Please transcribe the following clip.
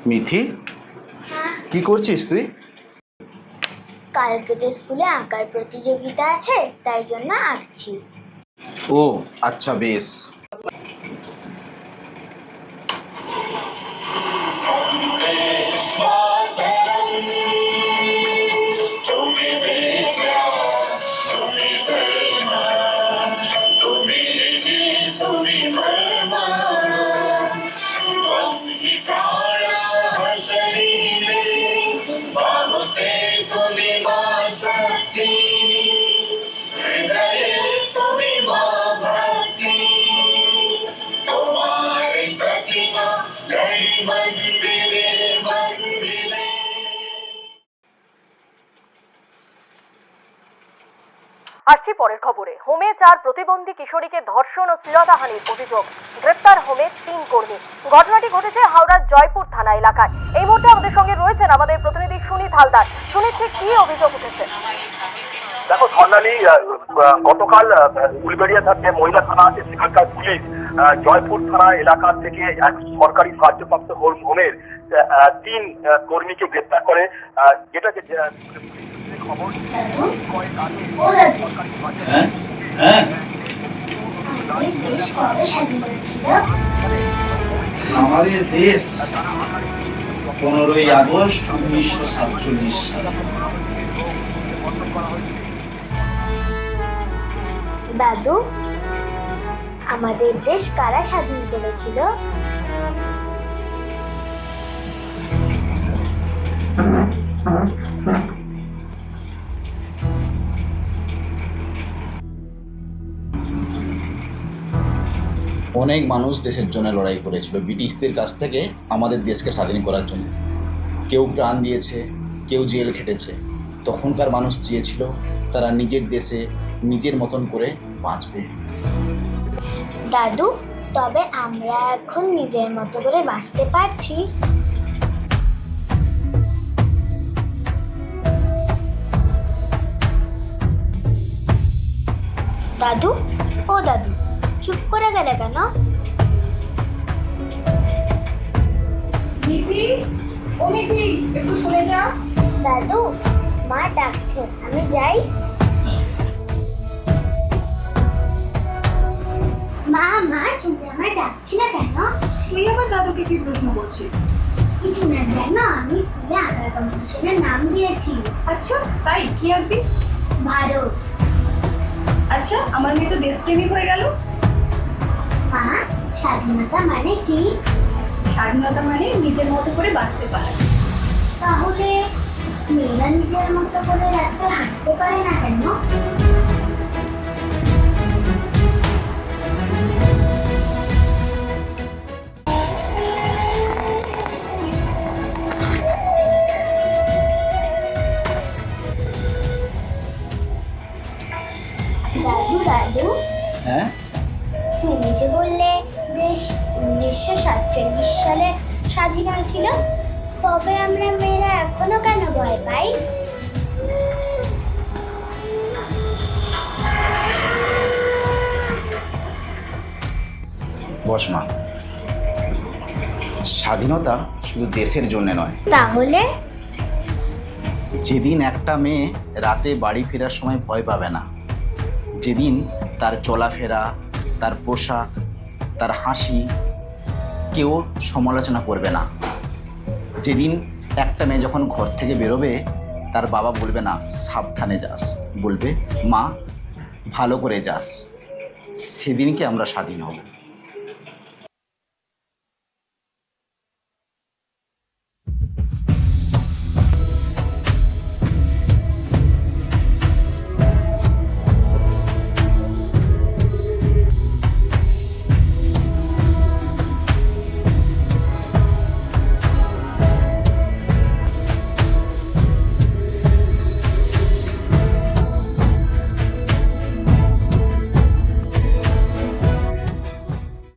মিথি, কি করছিস তুই? কালকে তো স্কুলে আঁকার প্রতিযোগিতা আছে, তাই জন্য আঁকছি। ও আচ্ছা, বেশ। আসছি পরের খবরে। হোমে 4 প্রতিবন্ধী কিশোরীকে ধর্ষণ ও শ্লীলতাহানির অভিযোগ, গ্রেপ্তার হোমে 3 কর্মী। ঘটনাটি ঘটেছে হাওড়ার জয়পুর থানা এলাকায়। এই মুহূর্তে আমাদের সঙ্গে রয়েছেন আমাদের প্রতিনিধি সুনীত হালদার। সুনীত, ঠিক কি অভিযোগ উঠেছে? দেখো স্বর্ণালী, গতকাল উলবেড়িয়া থাকতে মহিলা থানা আছে, সেখানকার পুলিশ জয়পুর থানা এলাকা থেকে এক সরকারি সাহায্যপ্রাপ্ত হোমের 3 কর্মীকে গ্রেপ্তার করে। যেটা খবর আমাদের দেশ 15ই আগস্ট 1947 সালে। দাদু, আমাদের দেশ কারা স্বাধীন করেছিল? অনেক মানুষ দেশের জন্য লড়াই করেছিল ব্রিটিশদের কাছ থেকে আমাদের দেশকে স্বাধীন করার জন্য। কেউ প্রাণ দিয়েছে, কেউ জেল খেটেছে। তখনকার মানুষ চেয়েছিল তারা নিজের দেশে নিজের মতন করে বাঁচবে। দাদু, তবে আমরা এখন নিজের মতো করে বাঁচতে পারছি? দাদু, ও দাদু, চুপ করে গেলে কেন? মিথি, ও মিথি, একটু শুনে যাও। দাদু, মা ডাকছে, আমি যাই। মা, তুমি আমার ডাকছিলে কেন? তুই আবার দাদুকে কি প্রশ্ন করছিস? কিছু না, জানো আমি স্কুলে আঁকার কম্পিটিশনের নাম দিয়েছি। আচ্ছা, তাই কি আঁকবি? ভারত। আচ্ছা, আমার মেয়ে তো দেশপ্রেমিক হয়ে গেল। মা, স্বাধীনতা মানে কি? স্বাধীনতা মানে নিজের মতো করে বাঁচতে পারা। তাহলে মেয়েরা নিজের মতো করে রাস্তায় হাঁটতে পারে না কেন? দাদু, হ্যাঁ, তুমি যে বললে দেশ 1947 সালে স্বাধীন হয়েছিল, তবে আমরা মেয়েরা এখনো কেন ভয় পাই? বস মা। স্বাধীনতা শুধু দেশের জন্য নয়। তাহলে যেদিন একটা মেয়ে রাতে বাড়ি ফেরার সময় ভয় পাবে না, যেদিন তার চলাফেরা, তার পোশাক, তার হাসি কেউ সমালোচনা করবে না, যেদিন একটা মেয়ে যখন ঘর থেকে বেরোবে তার বাবা বলবে না সাবধানে যাস, বলবে মা ভালো করে যাস, সেদিনকে আমরা স্বাধীন হব।